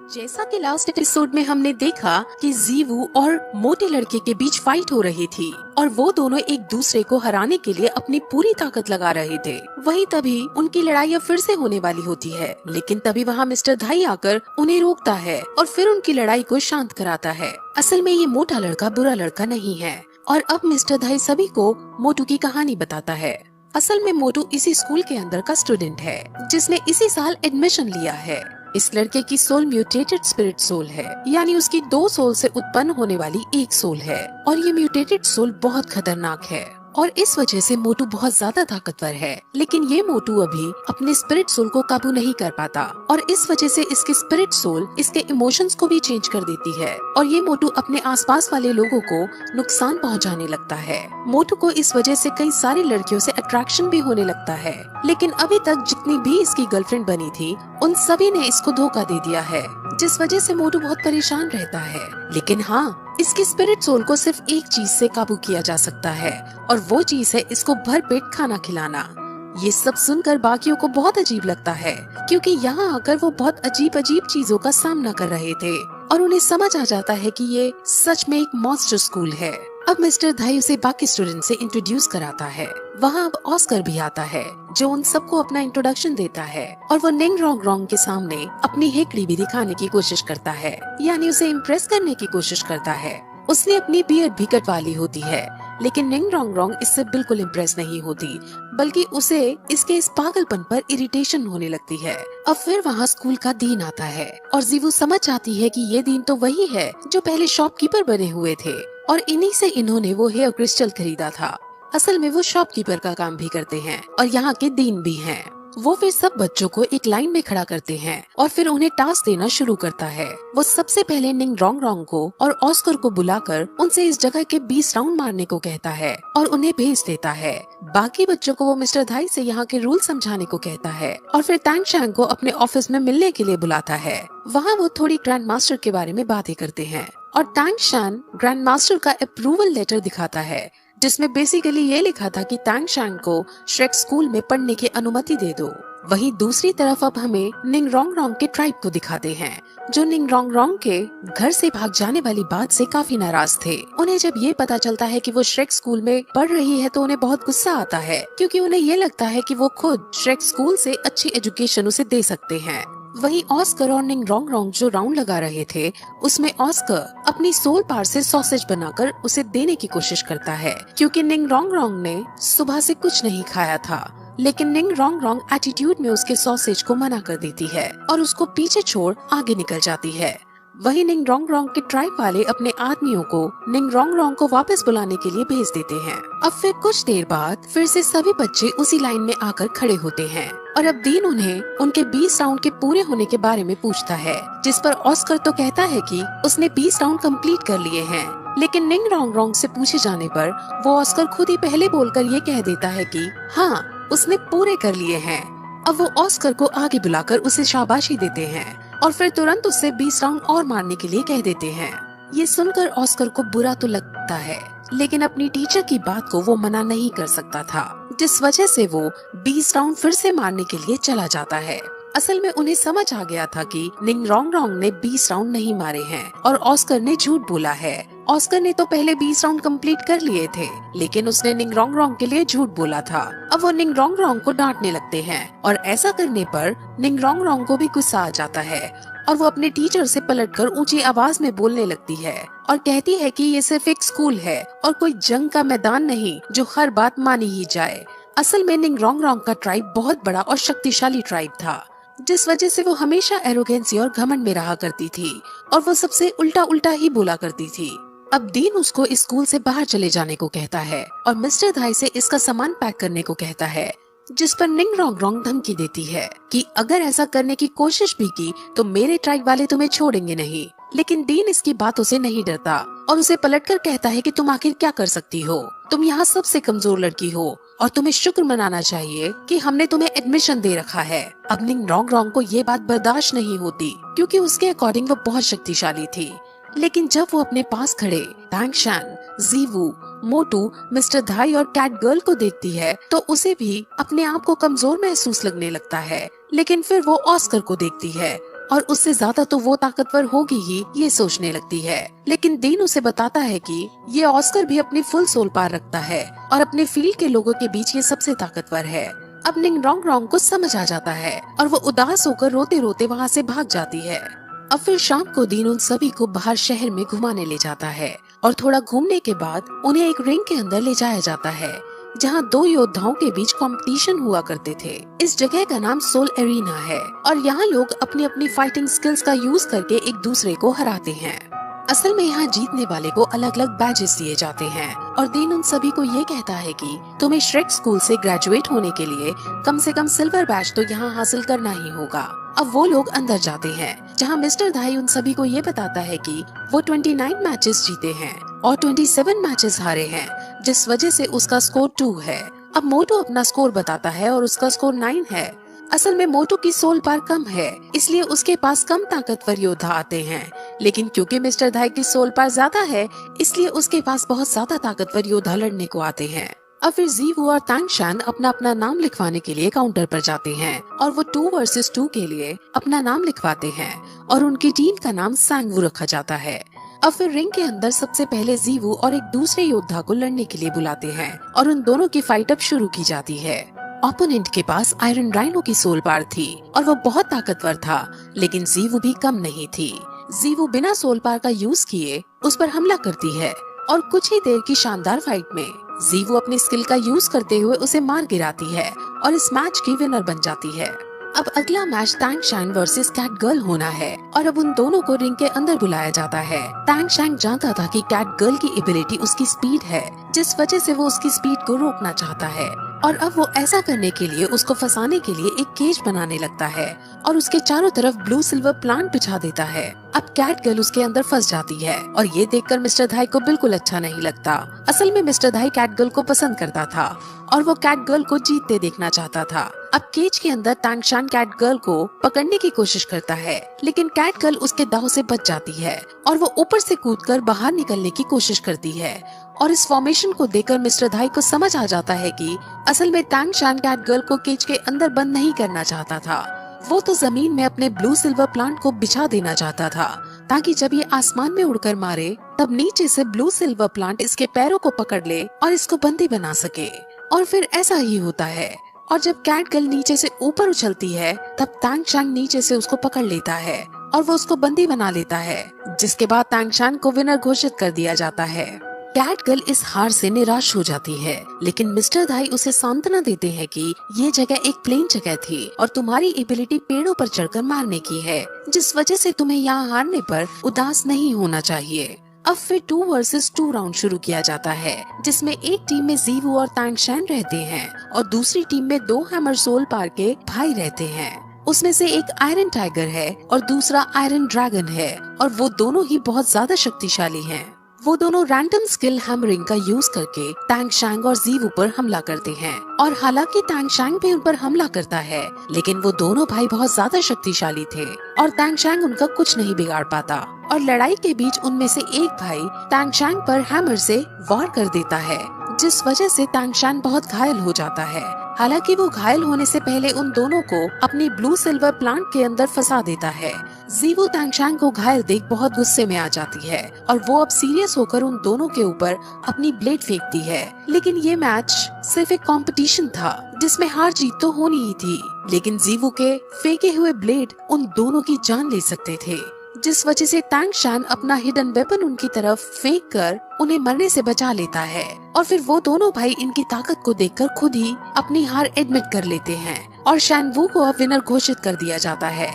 जैसा कि last episode में हमने देखा कि जीवू और मोटे लड़के के बीच फाइट हो रही थी और वो दोनों एक दूसरे को हराने के लिए अपनी पूरी ताकत लगा रहे थे। वहीं तभी उनकी लड़ाई अब फिर से होने वाली होती है, लेकिन तभी वहाँ मिस्टर धाई आकर उन्हें रोकता है और फिर उनकी लड़ाई को शांत कराता है। असल में ये मोटा लड़का बुरा लड़का नहीं है और अब मिस्टर धाई सभी को मोटू की कहानी बताता है। असल में मोटू इसी स्कूल के अंदर का स्टूडेंट है जिसने इसी साल एडमिशन लिया है। इस लड़के की सोल म्यूटेटेड स्पिरिट सोल है, यानी उसकी 2 सोल से उत्पन्न होने वाली एक सोल है और ये म्यूटेटेड सोल बहुत खतरनाक है और इस वजह से मोटू बहुत ज्यादा ताकतवर है। लेकिन ये मोटू अभी अपने स्पिरिट सोल को काबू नहीं कर पाता और इस वजह से इसकी स्पिरिट सोल इसके इमोशंस को भी चेंज कर देती है और ये मोटू अपने आसपास वाले लोगों को नुकसान पहुंचाने लगता है। मोटू को इस वजह से कई सारी लड़कियों से अट्रैक्शन भी होने लगता है, लेकिन अभी तक जितनी भी इसकी गर्लफ्रेंड बनी थी उन सभी ने इसको धोखा दे दिया है, जिस वजह से मोटू बहुत परेशान रहता है। लेकिन हाँ, इसकी स्पिरिट सोल को सिर्फ एक चीज से काबू किया जा सकता है और वो चीज है इसको भरपेट खाना खिलाना। ये सब सुनकर बाकियों को बहुत अजीब लगता है, क्योंकि यहाँ आकर वो बहुत अजीब अजीब चीजों का सामना कर रहे थे और उन्हें समझ आ जाता है कि ये सच में एक मॉन्स्टर स्कूल है। अब मिस्टर धाई उसे बाकी स्टूडेंट से इंट्रोड्यूस कराता है। वहाँ अब ऑस्कर भी आता है जो उन सबको अपना इंट्रोडक्शन देता है और वो निंग रोंग रोंग के सामने अपनी हेकड़ी भी दिखाने की कोशिश करता है, यानी उसे इम्प्रेस करने की कोशिश करता है। उसने अपनी बियर्ड भी कटवा ली होती है, लेकिन निंग रोंग रोंग इससे बिल्कुल इम्प्रेस नहीं होती, बल्कि उसे इसके इस पागलपन पर इरिटेशन होने लगती है। अब फिर वहाँ स्कूल का दिन आता है और जीवू समझ जाती है कि ये दिन तो वही है जो पहले शॉपकीपर बने हुए थे और इन्हीं से इन्होंने वो हेयर क्रिस्टल खरीदा था। असल में वो शॉपकीपर का काम भी करते हैं और यहाँ के डीन भी हैं। वो फिर सब बच्चों को एक लाइन में खड़ा करते हैं और फिर उन्हें टास्क देना शुरू करता है। वो सबसे पहले निंग रोंग रोंग को और ऑस्कर को बुलाकर उनसे इस जगह के 20 राउंड मारने को कहता है और उन्हें भेज देता है। बाकी बच्चों को वो मिस्टर धाई से यहाँ के रूल समझाने को कहता है और फिर टैंग शैंग को अपने ऑफिस में मिलने के लिए बुलाता है। वहाँ वो थोड़ी ग्रैंड मास्टर के बारे में बातें करते हैं और टैंग शैंग ग्रैंड मास्टर का अप्रूवल लेटर दिखाता है, जिसमें बेसिकली ये लिखा था कि टैंग शैंग को श्रेक स्कूल में पढ़ने की अनुमति दे दो। वहीं दूसरी तरफ अब हमें निंग रोंग रोंग के ट्राइब को दिखाते हैं, जो निंग रोंग रोंग के घर से भाग जाने वाली बात से काफी नाराज थे। उन्हें जब ये पता चलता है कि वो श्रेक स्कूल में पढ़ रही है तो उन्हें बहुत गुस्सा आता है, क्योंकि उन्हें ये लगता है कि वो खुद श्रेक स्कूल से अच्छी एजुकेशन उसे दे सकते हैं। वहीं ऑस्कर और निंग रोंग रोंग जो राउंड लगा रहे थे, उसमें ऑस्कर अपनी सोल पार से सॉसेज बनाकर उसे देने की कोशिश करता है, क्योंकि निंग रोंग रोंग ने सुबह से कुछ नहीं खाया था। लेकिन निंग रोंग रोंग एटीट्यूड में उसके सॉसेज को मना कर देती है और उसको पीछे छोड़ आगे निकल जाती है। वहीं निंग रोंग रोंग के ट्राइब वाले अपने आदमियों को निंग रोंग रोंग को वापस बुलाने के लिए भेज देते हैं। अब फिर कुछ देर बाद फिर से सभी बच्चे उसी लाइन में आकर खड़े होते हैं और अब डीन उन्हें उनके 20 राउंड के पूरे होने के बारे में पूछता है, जिस पर ऑस्कर तो कहता है कि उसने 20 राउंड कंप्लीट कर लिए हैं। लेकिन निंग रोंग रोंग से पूछे जाने पर वो ऑस्कर खुद ही पहले बोलकर ये कह देता है कि हाँ, उसने पूरे कर लिए हैं। अब वो ऑस्कर को आगे बुलाकर उसे शाबाशी देते हैं और फिर तुरंत उससे 20 राउंड और मारने के लिए कह देते हैं। ये सुनकर ऑस्कर को बुरा तो लगता है, लेकिन अपनी टीचर की बात को वो मना नहीं कर सकता था, जिस वजह से वो 20 राउंड फिर से मारने के लिए चला जाता है। असल में उन्हें समझ आ गया था कि निंग रोंग रोंग ने 20 राउंड नहीं मारे हैं और ऑस्कर ने झूठ बोला है। ऑस्कर ने तो पहले 20 राउंड कंप्लीट कर लिए थे, लेकिन उसने निंग रोंग रोंग के लिए झूठ बोला था। अब वो निंग रोंग रोंग को डांटने लगते हैं और ऐसा करने पर निंग रोंग रोंग को भी गुस्सा आ जाता है और वो अपने टीचर से पलटकर ऊंची आवाज में बोलने लगती है और कहती है कि ये सिर्फ एक स्कूल है और कोई जंग का मैदान नहीं जो हर बात मानी ही जाए। असल में निंग रोंग रोंग का ट्राइब बहुत बड़ा और शक्तिशाली ट्राइब था, जिस वजह से वो हमेशा एरोगेंसी और घमंड में रहा करती थी और वो सबसे उल्टा उल्टा ही बोला करती थी। अब डीन उसको इस स्कूल से बाहर चले जाने को कहता है और मिस्टर धाई से इसका सामान पैक करने को कहता है, जिस पर निंग रोंग रोंग धमकी देती है कि अगर ऐसा करने की कोशिश भी की तो मेरे ट्राइब वाले तुम्हें छोड़ेंगे नहीं। लेकिन डीन इसकी बातों से नहीं डरता और उसे पलटकर कहता है कि तुम आखिर क्या कर सकती हो, तुम यहाँ सबसे कमजोर लड़की हो और तुम्हें शुक्र मनाना चाहिए कि हमने तुम्हें एडमिशन दे रखा है। अब निंग रोंग रोंग को ये बात बर्दाश्त नहीं होती, क्योंकि उसके अकॉर्डिंग वो बहुत शक्तिशाली थी। लेकिन जब वो अपने पास खड़े टैंग शैंग, जीवू, मोटू, मिस्टर धाई और कैट गर्ल को देखती है तो उसे भी अपने आप को कमजोर महसूस लगने लगता है। लेकिन फिर वो ऑस्कर को देखती है और उससे ज्यादा तो वो ताकतवर होगी ही, ये सोचने लगती है। लेकिन डीन उसे बताता है कि ये ऑस्कर भी अपनी फुल सोल पार रखता है और अपने फील्ड के लोगों के बीच ये सबसे ताकतवर है। अब निंग रोंग रोंग को समझ आ जाता है और वो उदास होकर रोते रोते वहाँ से भाग जाती है। अब फिर शाम को डीन उन सभी को बाहर शहर में घुमाने ले जाता है और थोड़ा घूमने के बाद उन्हें एक रिंग के अंदर ले जाया जाता है जहाँ दो योद्धाओं के बीच कंपटीशन हुआ करते थे। इस जगह का नाम सोल एरिना है और यहाँ लोग अपनी अपनी फाइटिंग स्किल्स का यूज करके एक दूसरे को हराते हैं। असल में यहाँ जीतने वाले को अलग अलग बैजेस दिए जाते हैं और डीन उन सभी को ये कहता है कि तुम्हें श्रेक स्कूल से ग्रेजुएट होने के लिए कम से कम सिल्वर बैज तो यहाँ हासिल करना ही होगा। अब वो लोग अंदर जाते हैं जहाँ मिस्टर धाई उन सभी को ये बताता है कि वो 29 मैचेस जीते हैं और 27 मैचेस हारे हैं, जिस वजह से उसका स्कोर 2 है। अब मोटू अपना स्कोर बताता है और उसका स्कोर 9 है। असल में मोटू की सोल पार कम है, इसलिए उसके पास कम ताकतवर योद्धा आते हैं, लेकिन क्योंकि मिस्टर धाई की सोल पार ज्यादा है इसलिए उसके पास बहुत ज्यादा ताकतवर योद्धा लड़ने को आते हैं। अब फिर जीवू और तांगशान अपना अपना नाम लिखवाने के लिए काउंटर पर जाते हैं और वो 2 वर्सेस 2 के लिए अपना नाम लिखवाते हैं और उनकी टीम का नाम सांगवू रखा जाता है। अब फिर रिंग के अंदर सबसे पहले जीवू और एक दूसरे योद्धा को लड़ने के लिए बुलाते हैं और उन दोनों की फाइट अब शुरू की जाती है। ओपोनेंट के पास आयरन राइनो की सोल पार थी और वो बहुत ताकतवर था, लेकिन जीवू भी कम नहीं थी। जीवू बिना सोल पार का यूज किए उस पर हमला करती है और कुछ ही देर की शानदार फाइट में जीवू अपनी स्किल का यूज करते हुए उसे मार गिराती है और इस मैच की विनर बन जाती है। अब अगला match Tangshan versus cat girl होना है और अब उन दोनों को रिंग के अंदर बुलाया जाता है। तांगशान जानता था कि कैट गर्ल की एबिलिटी उसकी स्पीड है, जिस वजह से वो उसकी स्पीड को रोकना चाहता है और अब वो ऐसा करने के लिए उसको फंसाने के लिए एक केज बनाने लगता है और उसके चारों तरफ ब्लू सिल्वर प्लांट बिछा देता है। अब कैट गर्ल उसके अंदर फंस जाती है और ये देखकर मिस्टर धाई को बिल्कुल अच्छा नहीं लगता। असल में मिस्टर धाई कैट गर्ल को पसंद करता था और वो कैट गर्ल को जीतते देखना चाहता था। अब केज के अंदर तांगशान कैट गर्ल को पकड़ने की कोशिश करता है, लेकिन कैट गर्ल उसके दाव से बच जाती है और वो ऊपर से कूदकर बाहर निकलने की कोशिश करती है और इस फॉर्मेशन को देखकर मिस्टर धाई को समझ आ जाता है कि असल में तांगशान कैट गर्ल को केज के अंदर बंद नहीं करना चाहता था। वो तो जमीन में अपने ब्लू सिल्वर प्लांट को बिछा देना चाहता था ताकि जब ये आसमान में उड़कर मारे तब नीचे से ब्लू सिल्वर प्लांट इसके पैरों को पकड़ ले और इसको बंदी बना सके। और फिर ऐसा ही होता है और जब कैट गर्ल नीचे से ऊपर उछलती है तब तांगशान नीचे से उसको पकड़ लेता है और वो उसको बंदी बना लेता है, जिसके बाद तांगशान को विनर घोषित कर दिया जाता है। कैट गर्ल इस हार से निराश हो जाती है, लेकिन मिस्टर धाई उसे सांत्वना देते हैं कि ये जगह एक प्लेन जगह थी और तुम्हारी एबिलिटी पेड़ों पर चढ़कर मारने की है, जिस वजह से तुम्हें यहाँ हारने पर उदास नहीं होना चाहिए। अब फिर 2 वर्सेस 2 राउंड शुरू किया जाता है, जिसमें एक टीम में जीवू और तांगशान रहते हैं और दूसरी टीम में 2 हैमर सोल पार के भाई रहते हैं। उसमें से एक आयरन टाइगर है और दूसरा आयरन ड्रैगन है और वो दोनों ही बहुत ज्यादा शक्तिशाली हैं। वो दोनों रैंडम स्किल हैमरिंग का यूज करके तांगशान और जीवू पर हमला करते हैं और हालांकि तांगशान भी उन पर हमला करता है, लेकिन वो दोनों भाई बहुत ज्यादा शक्तिशाली थे और तांगशान उनका कुछ नहीं बिगाड़ पाता और लड़ाई के बीच उनमें से एक भाई तांगशान पर हैमर से वार कर देता है, जिस वजह से तांगशान बहुत घायल हो जाता है। हालांकि वो घायल होने से पहले उन दोनों को अपनी ब्लू सिल्वर प्लांट के अंदर फंसा देता है। जीवू तांगशान को घायल देख बहुत गुस्से में आ जाती है और वो अब सीरियस होकर उन दोनों के ऊपर अपनी ब्लेड फेंकती है। लेकिन ये मैच सिर्फ एक कंपटीशन था जिसमें हार जीत तो होनी ही थी, लेकिन जीवू के फेंके हुए ब्लेड उन दोनों की जान ले सकते थे, जिस वजह से तांगशान अपना हिडन वेपन उनकी तरफ फेंक कर उन्हें मरने से बचा लेता है और फिर वो दोनों भाई इनकी ताकत को देखकर खुद ही अपनी हार एडमिट कर लेते हैं और शानवू को अब विनर घोषित कर दिया जाता है।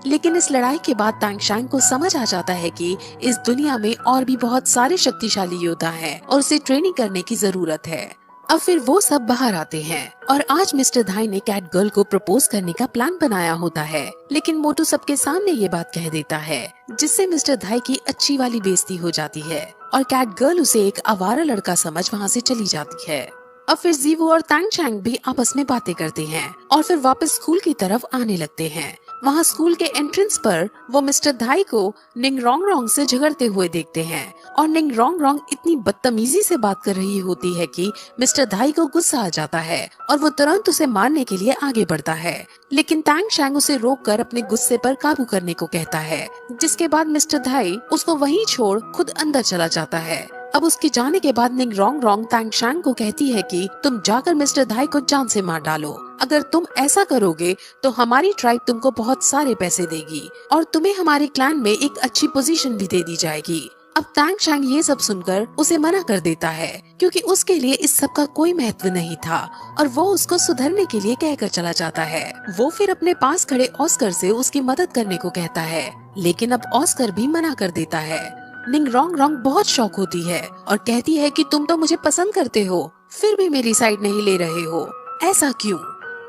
लेकिन इस लड़ाई के बाद तांगशान को समझ आ जाता है कि इस दुनिया में और भी बहुत सारे शक्तिशाली योद्धा हैं और उसे ट्रेनिंग करने की जरूरत है। अब फिर वो सब बाहर आते हैं और आज मिस्टर धाई ने कैट गर्ल को प्रपोज करने का प्लान बनाया होता है, लेकिन मोटू सबके सामने ये बात कह देता है, जिससे मिस्टर धाई की अच्छी वाली बेइज्जती हो जाती है और कैट गर्ल उसे एक आवारा लड़का समझ वहाँ से चली जाती है। अब फिर जीवू और तांगशान भी आपस में बातें करते हैं और फिर वापस स्कूल की तरफ आने लगते हैं वहाँ स्कूल के एंट्रेंस पर वो मिस्टर धाई को निंग रोंग रोंग से झगड़ते हुए देखते हैं और निंग रोंग रोंग इतनी बदतमीजी से बात कर रही होती है कि मिस्टर धाई को गुस्सा आ जाता है और वो तुरंत उसे मारने के लिए आगे बढ़ता है। लेकिन तांग शैंग उसे रोककर अपने गुस्से पर काबू करने को कहता है, जिसके बाद मिस्टर धाई उसको वहीं छोड़ खुद अंदर चला जाता है। अब उसके जाने के बाद निंग रोंग रोंग तांग शैंग को कहती है कि तुम जाकर मिस्टर धाई को जान से मार डालो। अगर तुम ऐसा करोगे तो हमारी ट्राइब तुमको बहुत सारे पैसे देगी और तुम्हें हमारे क्लैन में एक अच्छी पोजीशन भी दे दी जाएगी। अब तांग शैंग ये सब सुनकर उसे मना कर देता है क्योंकि उसके लिए इस सब का कोई महत्व नहीं था और वो उसको सुधरने के लिए कहकर चला जाता है। वो फिर अपने पास खड़े ऑस्कर से उसकी मदद करने को कहता है, लेकिन अब ऑस्कर भी मना कर देता है। निंग रोंग रोंग बहुत शौक होती है और कहती है कि तुम तो मुझे पसंद करते हो, फिर भी मेरी साइड नहीं ले रहे हो, ऐसा क्यों?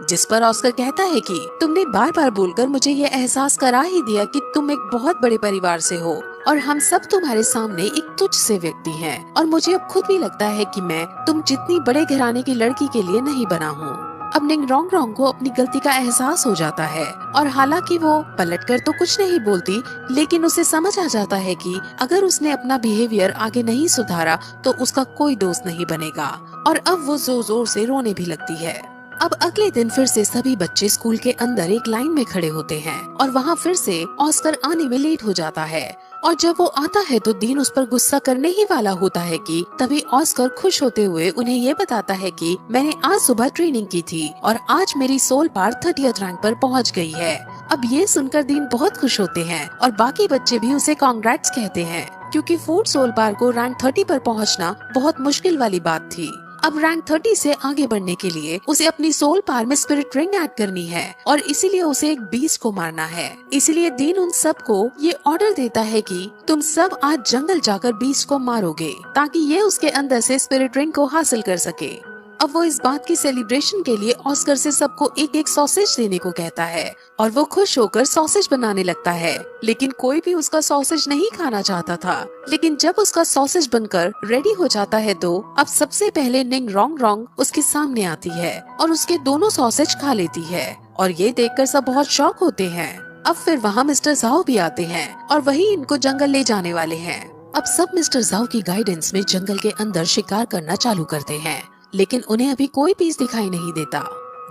जिस पर ऑस्कर कहता है कि तुमने बार बार बोलकर मुझे ये एहसास करा ही दिया कि तुम एक बहुत बड़े परिवार से हो और हम सब तुम्हारे सामने एक तुच्छ से व्यक्ति हैं और मुझे अब खुद भी लगता है कि मैं तुम जितनी बड़े घराने की लड़की के लिए नहीं बना हूँ। अब निंग रोंग रोंग को अपनी गलती का एहसास हो जाता है और हालांकि वो पलटकर तो कुछ नहीं बोलती, लेकिन उसे समझ आ जाता है कि अगर उसने अपना बिहेवियर आगे नहीं सुधारा तो उसका कोई दोस्त नहीं बनेगा और अब वो जोर जोर से रोने भी लगती है। अब अगले दिन फिर से सभी बच्चे स्कूल के अंदर एक लाइन में खड़े होते हैं और वहाँ फिर से ऑस्कर आने में लेट हो जाता है और जब वो आता है तो डीन उस पर गुस्सा करने ही वाला होता है कि तभी ऑस्कर खुश होते हुए उन्हें ये बताता है कि मैंने आज सुबह ट्रेनिंग की थी और आज मेरी सोल पार 30th रैंक पर पहुंच गई है। अब ये सुनकर डीन बहुत खुश होते हैं और बाकी बच्चे भी उसे कांग्रेट्स कहते हैं क्योंकि 4 सोल पार को रैंक 30 पर पहुँचना बहुत मुश्किल वाली बात थी। अब रैंक 30 से आगे बढ़ने के लिए उसे अपनी सोल पार में स्पिरिट रिंग ऐड करनी है और इसीलिए उसे एक बीस्ट को मारना है। इसीलिए डीन उन सब को ये ऑर्डर देता है कि तुम सब आज जंगल जाकर बीस्ट को मारोगे ताकि ये उसके अंदर से स्पिरिट रिंग को हासिल कर सके। अब वो इस बात की सेलिब्रेशन के लिए ऑस्कर से सबको एक एक सॉसेज देने को कहता है और वो खुश होकर सॉसेज बनाने लगता है, लेकिन कोई भी उसका सॉसेज नहीं खाना चाहता था। लेकिन जब उसका सॉसेज बनकर रेडी हो जाता है तो अब सबसे पहले निंग रोंग रोंग उसके सामने आती है और उसके दोनों सॉसेज खा लेती है और ये देखकर सब बहुत शॉक होते हैं। अब फिर वहाँ मिस्टर जाओ भी आते हैं और वही इनको जंगल ले जाने वाले हैं। अब सब मिस्टर जाओ की गाइडेंस में जंगल के अंदर शिकार करना चालू करते हैं, लेकिन उन्हें अभी कोई पीस दिखाई नहीं देता।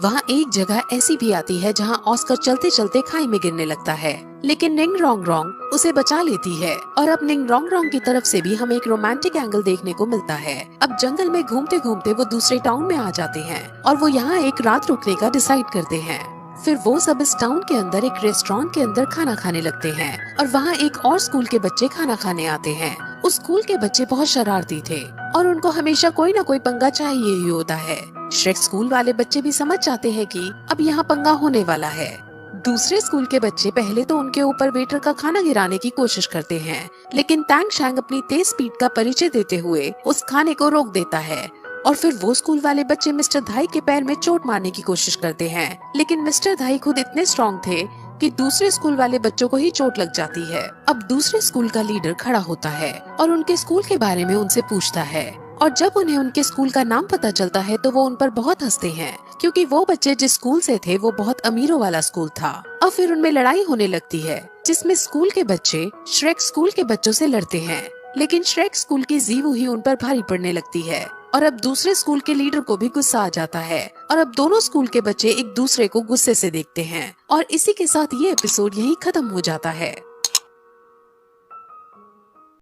वहाँ एक जगह ऐसी भी आती है जहाँ ऑस्कर चलते चलते खाई में गिरने लगता है, लेकिन निंग रोंग रोंग उसे बचा लेती है और अब निंग रोंग रोंग की तरफ से भी हमें एक रोमांटिक एंगल देखने को मिलता है। अब जंगल में घूमते घूमते वो दूसरे टाउन में आ जाते हैं और वो यहाँ एक रात रुकने का डिसाइड करते हैं। फिर वो सब इस टाउन के अंदर एक रेस्टोरेंट के अंदर खाना खाने लगते हैं और वहाँ एक और स्कूल के बच्चे खाना खाने आते हैं। उस स्कूल के बच्चे बहुत शरारती थे और उनको हमेशा कोई ना कोई पंगा चाहिए ही होता है। श्रेक स्कूल वाले बच्चे भी समझ जाते हैं कि अब यहाँ पंगा होने वाला है। दूसरे स्कूल के बच्चे पहले तो उनके ऊपर वेटर का खाना गिराने की कोशिश करते हैं, लेकिन तांग शैंग अपनी तेज स्पीड का परिचय देते हुए उस खाने को रोक देता है और फिर वो स्कूल वाले बच्चे मिस्टर धाई के पैर में चोट मारने की कोशिश करते हैं, लेकिन मिस्टर धाई खुद इतने स्ट्रॉन्ग थे कि दूसरे स्कूल वाले बच्चों को ही चोट लग जाती है। अब दूसरे स्कूल का लीडर खड़ा होता है और उनके स्कूल के बारे में उनसे पूछता है और जब उन्हें उनके स्कूल का नाम पता चलता है तो वो उन पर बहुत हंसते हैं क्योंकि वो बच्चे जिस स्कूल से थे वो बहुत अमीरों वाला स्कूल था। अब फिर उनमें लड़ाई होने लगती है जिसमें स्कूल के बच्चे श्रेक स्कूल के बच्चों से लड़ते हैं, लेकिन श्रेक स्कूल की जीवू ही उन पर भारी पड़ने लगती है और अब दूसरे स्कूल के लीडर को भी गुस्सा आ जाता है और अब दोनों स्कूल के बच्चे एक दूसरे को गुस्से से देखते हैं और इसी के साथ ये एपिसोड यहीं खत्म हो जाता है।